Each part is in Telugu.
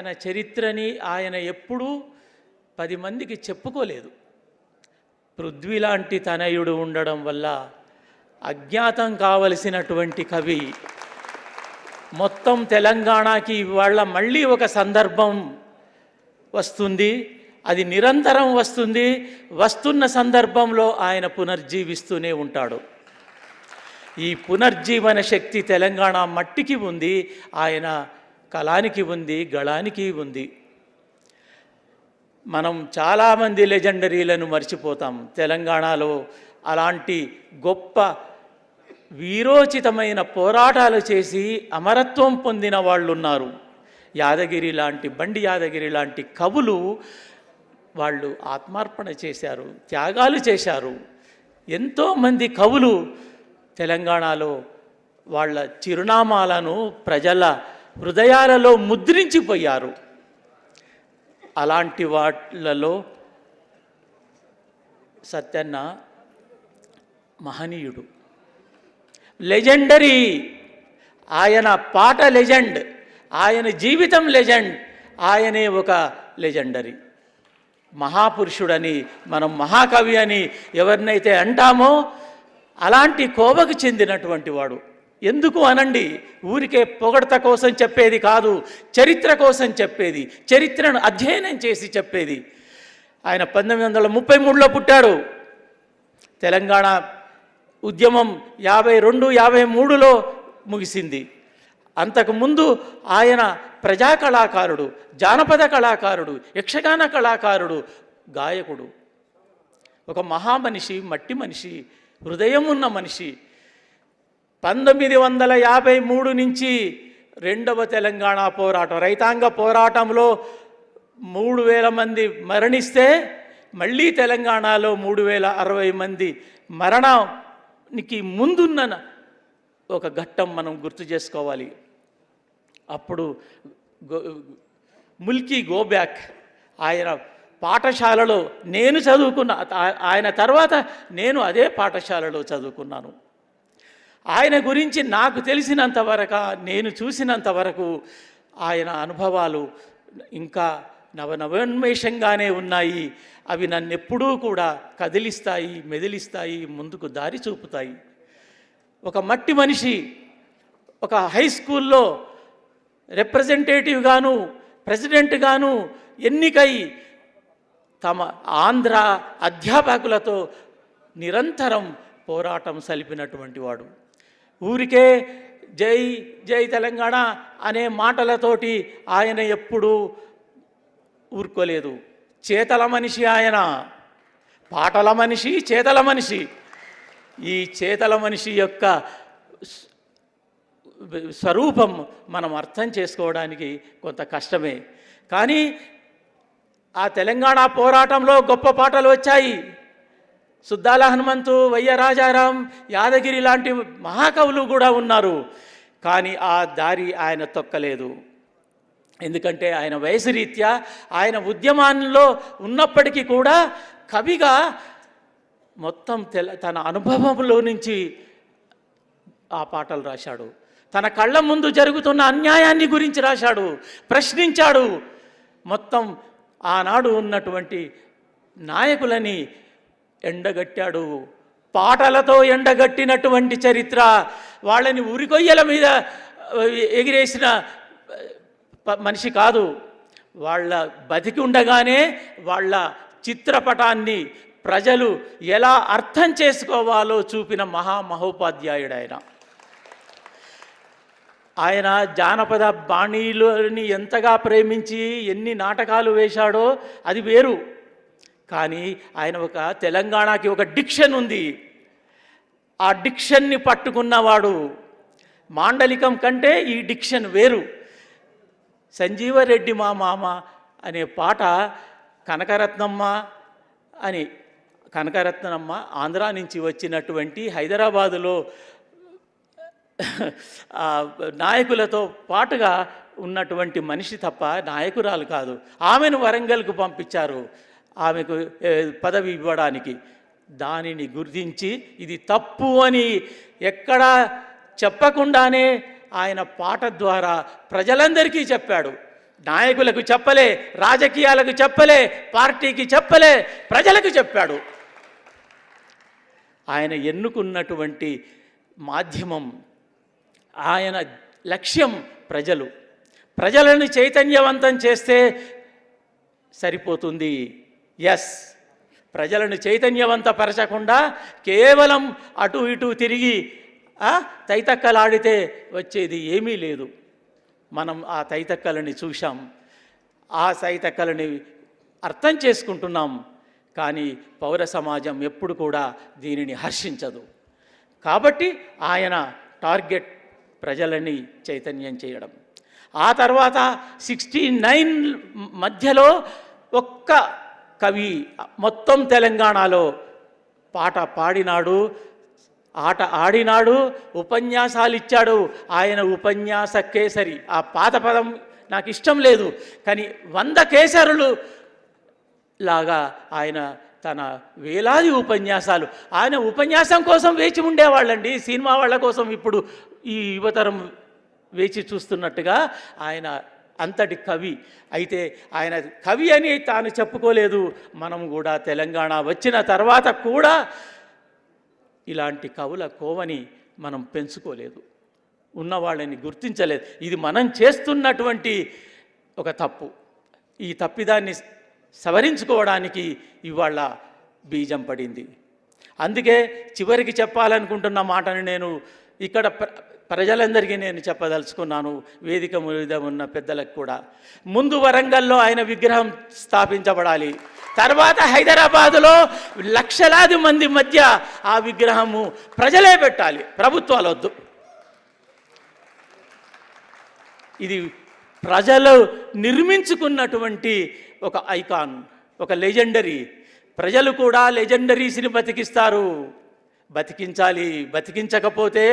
ఆయన చరిత్రని ఆయన ఎప్పుడూ 10 మందికి చెప్పుకోలేదు. పృథ్వీ లాంటి తనయుడు ఉండడం వల్ల అజ్ఞాతం కావలసినటువంటి కవి మొత్తం తెలంగాణకి ఇవాళ మళ్ళీ ఒక సందర్భం వస్తుంది, అది నిరంతరం వస్తుంది. వస్తున్న సందర్భంలో ఆయన పునర్జీవిస్తూనే ఉంటాడు. ఈ పునర్జీవన శక్తి తెలంగాణ మట్టికి ఉంది, ఆయన కళానికి ఉంది, గళానికి ఉంది. మనం చాలామంది లెజెండరీలను మర్చిపోతాం. తెలంగాణలో అలాంటి గొప్ప వీరోచితమైన పోరాటాలు చేసి అమరత్వం పొందిన వాళ్ళు ఉన్నారు. యాదగిరి లాంటి, బండి యాదగిరి లాంటి కవులు వాళ్ళు ఆత్మార్పణ చేశారు, త్యాగాలు చేశారు. ఎంతోమంది కవులు తెలంగాణలో వాళ్ళ చిరునామాలను ప్రజల హృదయాలలో ముద్రించిపోయారు. అలాంటి వాళ్లలో సత్యన్న మహనీయుడు, లెజెండరీ. ఆయన పాట లెజెండ్, ఆయన జీవితం లెజెండ్, ఆయనే ఒక లెజెండరీ. మహాపురుషుడని, మనం మహాకవి అని ఎవరినైతే అంటామో అలాంటి కోవకు చెందినటువంటి వాడు. ఎందుకు అనండి, ఊరికే పొగడత కోసం చెప్పేది కాదు, చరిత్ర కోసం చెప్పేది, చరిత్రను అధ్యయనం చేసి చెప్పేది. ఆయన 1933లో పుట్టాడు. తెలంగాణ ఉద్యమం 52-53లో ముగిసింది. అంతకుముందు ఆయన ప్రజా కళాకారుడు, జానపద కళాకారుడు, యక్షగాన కళాకారుడు, గాయకుడు, ఒక మహామనిషి, మట్టి మనిషి, హృదయం ఉన్న మనిషి. 1953 నుంచి రెండవ తెలంగాణ పోరాటం, రైతాంగ పోరాటంలో 3000 మంది మరణిస్తే మళ్ళీ తెలంగాణలో 3060 మంది మరణానికి ముందున్న ఒక ఘట్టం మనం గుర్తు చేసుకోవాలి. అప్పుడు ముల్కీ గోబ్యాక్ ఆయన పాఠశాలలో నేను చదువుకున్న, ఆయన తర్వాత నేను అదే పాఠశాలలో చదువుకున్నాను. ఆయన గురించి నాకు తెలిసినంతవరకు, నేను చూసినంతవరకు ఆయన అనుభవాలు ఇంకా నవనవోన్మేషంగానే ఉన్నాయి. అవి నన్ను ఎప్పుడూ కూడా కదిలిస్తాయి, మెదిలిస్తాయి, ముందుకు దారి చూపుతాయి. ఒక మట్టి మనిషి, ఒక హై స్కూల్లో రిప్రజెంటేటివ్గాను, ప్రెసిడెంట్గాను ఎన్నికై తమ ఆంధ్ర అధ్యాపకులతో నిరంతరం పోరాటం సలిపినటువంటి వాడు. ఊరికే జై జై తెలంగాణ అనే మాటలతోటి ఆయన ఎప్పుడూ ఊరుకోలేదు. చేతల మనిషి ఆయన, పాటల మనిషి, చేతల మనిషి. ఈ చేతల మనిషి యొక్క స్వరూపం మనం అర్థం చేసుకోవడానికి కొంత కష్టమే. కానీ ఆ తెలంగాణ పోరాటంలో గొప్ప పాటలు వచ్చాయి. సుద్దాల హనుమంతు, వయ్య రాజారాం, యాదగిరి లాంటి మహాకవులు కూడా ఉన్నారు. కానీ ఆ దారి ఆయన తొక్కలేదు. ఎందుకంటే ఆయన వయసు రీత్యా ఆయన ఉద్యమాల్లో ఉన్నప్పటికీ కూడా కవిగా మొత్తం తన అనుభవంలో నుంచి ఆ పాటలు రాశాడు. తన కళ్ళ ముందు జరుగుతున్న అన్యాయాన్ని గురించి రాశాడు, ప్రశ్నించాడు. మొత్తం ఆనాడు ఉన్నటువంటి నాయకులని ఎండగట్టాడు. పాటలతో ఎండగట్టినటువంటి చరిత్ర. వాళ్ళని ఉరికొయ్యల మీద ఎగిరేసిన మనిషి కాదు. వాళ్ళ బతికి ఉండగానే వాళ్ళ చిత్రపటాన్ని ప్రజలు ఎలా అర్థం చేసుకోవాలో చూపిన మహోపాధ్యాయుడు ఆయన. ఆయన జానపద బాణీలని ఎంతగా ప్రేమించి ఎన్ని నాటకాలు వేశాడో అది వేరు. కానీ ఆయన ఒక తెలంగాణకి ఒక డిక్షన్ ఉంది. ఆ డిక్షన్ని పట్టుకున్నవాడు. మాండలికం కంటే ఈ డిక్షన్ వేరు. సంజీవరెడ్డి మా మామ అనే పాట కనకరత్నమ్మ అని, కనకరత్నమ్మ ఆంధ్రా నుంచి వచ్చినటువంటి హైదరాబాదులో నాయకులతో పాటుగా ఉన్నటువంటి మనిషి తప్ప నాయకురాలు కాదు. ఆమెను వరంగల్కు పంపించారు ఆమెకు పదవి ఇవ్వడానికి. దానిని గుర్తించి ఇది తప్పు అని ఎక్కడా చెప్పకుండానే ఆయన పాట ద్వారా ప్రజలందరికీ చెప్పాడు. నాయకులకు చెప్పలే, రాజకీయాలకు చెప్పలే, పార్టీకి చెప్పలే, ప్రజలకు చెప్పాడు. ఆయన ఎన్నుకున్నటువంటి మాధ్యమం, ఆయన లక్ష్యం ప్రజలు. ప్రజలను చైతన్యవంతం చేస్తే సరిపోతుంది. ఎస్, ప్రజలను చైతన్యవంతపరచకుండా కేవలం అటు ఇటు తిరిగి తైతక్కలాడితే వచ్చేది ఏమీ లేదు. మనం ఆ తైతక్కలని చూశాం, ఆ తైతక్కలని అర్థం చేసుకుంటున్నాం. కానీ పౌర సమాజం ఎప్పుడు కూడా దీనిని హర్షించదు. కాబట్టి ఆయన టార్గెట్ ప్రజలని చైతన్యం చేయడం. ఆ తర్వాత 69 మధ్యలో ఒక్క కవి మొత్తం తెలంగాణలో పాట పాడినాడు, ఆట ఆడినాడు, ఉపన్యాసాలు ఇచ్చాడు. ఆయన ఉపన్యాస కేసరి. ఆ పాత పదం నాకు ఇష్టం లేదు, కానీ 100 కేసరులు లాగా ఆయన తన వేలాది ఉపన్యాసాలు, ఆయన ఉపన్యాసం కోసం వేచి ఉండేవాళ్ళండి. సినిమా వాళ్ళ కోసం ఇప్పుడు ఈ యువతరం వేచి చూస్తున్నట్టుగా ఆయన అంతటి కవి. అయితే ఆయన కవి అని తాను చెప్పుకోలేదు. మనం కూడా తెలంగాణ వచ్చిన తర్వాత కూడా ఇలాంటి కవుల కోవని మనం పెంచుకోలేదు, ఉన్నవాళ్ళని గుర్తించలేదు. ఇది మనం చేస్తున్నటువంటి ఒక తప్పు. ఈ తప్పిదాన్ని సవరించుకోవడానికి ఇవాళ బీజం పడింది. అందుకే చివరికి చెప్పాలనుకుంటున్న మాటను నేను ఇక్కడ ప్రజలందరికీ నేను చెప్పదలుచుకున్నాను, వేదిక మీద ఉన్న పెద్దలకు కూడా. ముందు వరంగల్లో ఆయన విగ్రహం స్థాపించబడాలి. తర్వాత హైదరాబాదులో లక్షలాది మంది మధ్య ఆ విగ్రహము ప్రజలే పెట్టాలి, ప్రభుత్వాలు వద్దు. ఇది ప్రజలు నిర్మించుకున్నటువంటి ఒక ఐకాన్, ఒక లెజెండరీ. ప్రజలు కూడా లెజెండరీస్ని బతికిస్తారు, బతికించాలి. బతికించకపోతే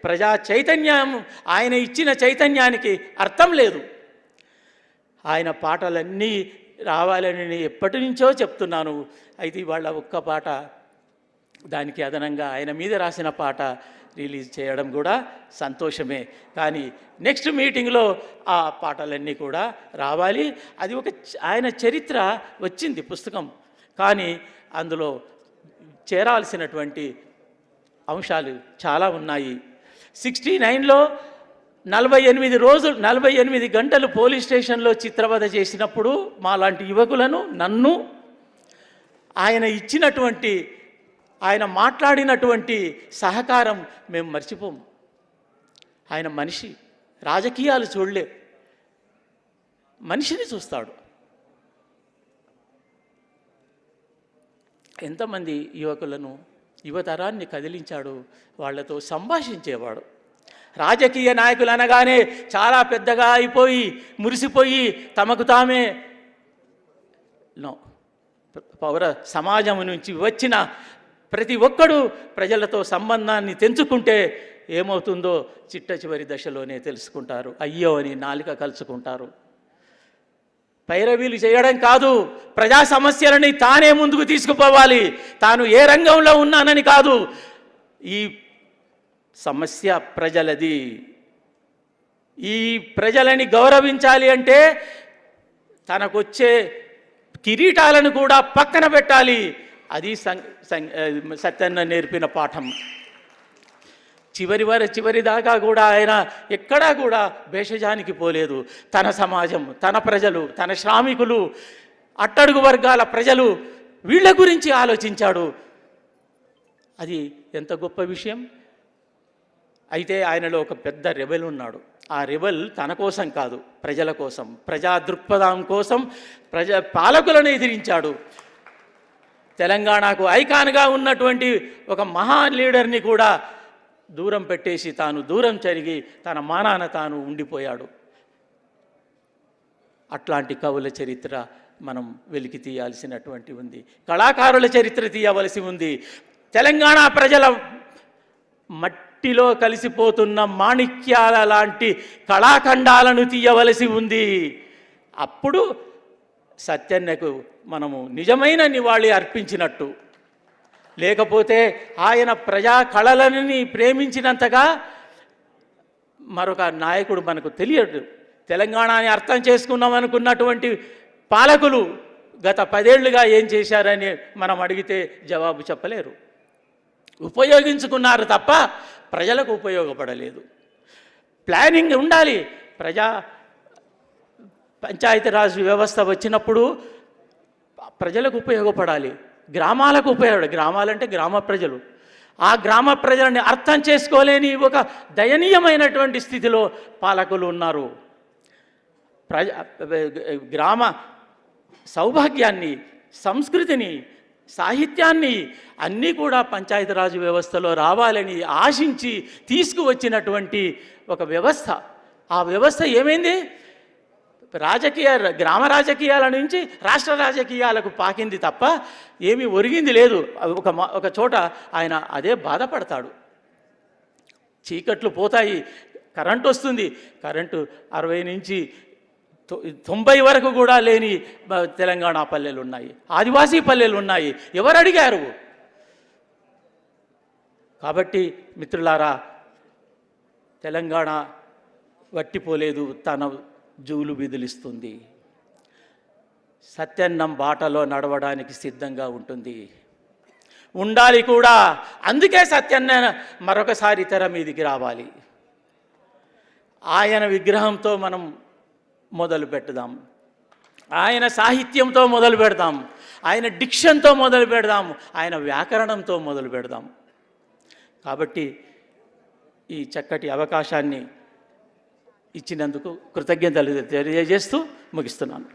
ప్రజా చైతన్యం, ఆయన ఇచ్చిన చైతన్యానికి అర్థం లేదు. ఆయన పాటలన్నీ రావాలని నేను ఎప్పటి నుంచో చెప్తున్నాను. అయితే ఇవాళ ఒక్క పాట, దానికి అదనంగా ఆయన మీద రాసిన పాట రిలీజ్ చేయడం కూడా సంతోషమే. కానీ నెక్స్ట్ మీటింగ్లో ఆ పాటలన్నీ కూడా రావాలి. అది ఒక ఆయన చరిత్ర వచ్చింది పుస్తకం, కానీ అందులో చేరాల్సినటువంటి అంశాలు చాలా ఉన్నాయి. 69లో 48 గంటలు పోలీస్ స్టేషన్లో చిత్రవద చేసినప్పుడు మాలాంటి యువకులను, నన్ను ఆయన ఇచ్చినటువంటి, ఆయన మాట్లాడినటువంటి సహకారం మేము మర్చిపోము. ఆయన మనిషి, రాజకీయాలు చూడలే, మనిషిని చూస్తాడు. ఎంతమంది యువకులను, యువతరాన్ని కదిలించాడు, వాళ్లతో సంభాషించేవాడు. రాజకీయ నాయకులు అనగానే చాలా పెద్దగా అయిపోయి మురిసిపోయి తమకు తామే పౌర సమాజం నుంచి వచ్చిన ప్రతి ఒక్కడు ప్రజలతో సంబంధాన్ని తెంచుకుంటే ఏమవుతుందో చిట్ట చివరి దశలోనే తెలుసుకుంటారు. అయ్యో అని నాలిక కలుసుకుంటారు. పైరవీలు చేయడం కాదు, ప్రజా సమస్యలని తానే ముందుకు తీసుకుపోవాలి. తాను ఏ రంగంలో ఉన్నానని కాదు, ఈ సమస్య ప్రజలది. ఈ ప్రజలని గౌరవించాలి అంటే తనకొచ్చే కిరీటాలను కూడా పక్కన పెట్టాలి. అది సత్యన్న నేర్పిన పాఠం. చివరి దాకా కూడా ఆయన ఎక్కడా కూడా భేషజానికి పోలేదు. తన సమాజం, తన ప్రజలు, తన శ్రామికులు, అట్టడుగు వర్గాల ప్రజలు, వీళ్ళ గురించి ఆలోచించాడు. అది ఎంత గొప్ప విషయం. అయితే ఆయనలో ఒక పెద్ద రెబెల్ ఉన్నాడు. ఆ రెబెల్ తన కోసం కాదు, ప్రజల కోసం, ప్రజా దృక్పథం కోసం, పాలకులను ఎదిరించాడు. తెలంగాణకు ఐకాన్గా ఉన్నటువంటి ఒక మహా లీడర్ని కూడా దూరం పెట్టేసి తాను దూరం జరిగి తన మానాన తాను ఉండిపోయాడు. అట్లాంటి కవుల చరిత్ర మనం వెలికి తీయాల్సినటువంటి ఉంది. కళాకారుల చరిత్ర తీయవలసి ఉంది. తెలంగాణ ప్రజల మట్టిలో కలిసిపోతున్న మాణిక్యాల లాంటి కళాఖండాలను తీయవలసి ఉంది. అప్పుడు సత్యన్నకు మనము నిజమైన నివాళి అర్పించినట్టు. లేకపోతే ఆయన ప్రజా కళలని ప్రేమించినంతగా మరొక నాయకుడు మనకు తెలియడు. తెలంగాణని అర్థం చేసుకున్నాం అనుకున్నటువంటి పాలకులు గత 10 ఏళ్లుగా ఏం చేశారని మనం అడిగితే జవాబు చెప్పలేరు. ఉపయోగించుకున్నారు తప్ప ప్రజలకు ఉపయోగపడలేదు. ప్లానింగ్ ఉండాలి. పంచాయతీరాజ్ వ్యవస్థ వచ్చినప్పుడు ప్రజలకు ఉపయోగపడాలి, గ్రామాలకు గ్రామాలంటే గ్రామ ప్రజలు. ఆ గ్రామ ప్రజలని అర్థం చేసుకోలేని ఒక దయనీయమైనటువంటి స్థితిలో పాలకులు ఉన్నారు. గ్రామ సౌభాగ్యాన్ని, సంస్కృతిని, సాహిత్యాన్ని అన్నీ కూడా పంచాయతీరాజ్ వ్యవస్థలో రావాలని ఆశించి తీసుకువచ్చినటువంటి ఒక వ్యవస్థ. ఆ వ్యవస్థ ఏమైంది? గ్రామ రాజకీయాల నుంచి రాష్ట్ర రాజకీయాలకు పాకింది తప్ప ఏమీ ఒరిగింది లేదు. ఒక చోట ఆయన అదే బాధపడతాడు. చీకట్లు పోతాయి, కరెంటు వస్తుంది. కరెంటు 60 నుంచి 90 వరకు కూడా లేని తెలంగాణ పల్లెలు ఉన్నాయి, ఆదివాసీ పల్లెలు ఉన్నాయి. ఎవరు అడిగారు? కాబట్టి మిత్రులారా, తెలంగాణ వట్టిపోలేదు, తన జూలు బిదిలిస్తుంది. సత్యన్నం బాటలో నడవడానికి సిద్ధంగా ఉంటుంది, ఉండాలి కూడా. అందుకే సత్యన్న మరొకసారి తెర మీదికి రావాలి. ఆయన విగ్రహంతో మనం మొదలు పెడదాం, ఆయన సాహిత్యంతో మొదలు పెడదాం, ఆయన డిక్షన్తో మొదలు పెడదాం, ఆయన వ్యాకరణంతో మొదలు పెడదాం. కాబట్టి ఈ చక్కటి అవకాశాన్ని ఇచ్చినందుకు కృతజ్ఞతలు తెలియజేస్తూ ముగిస్తున్నాను.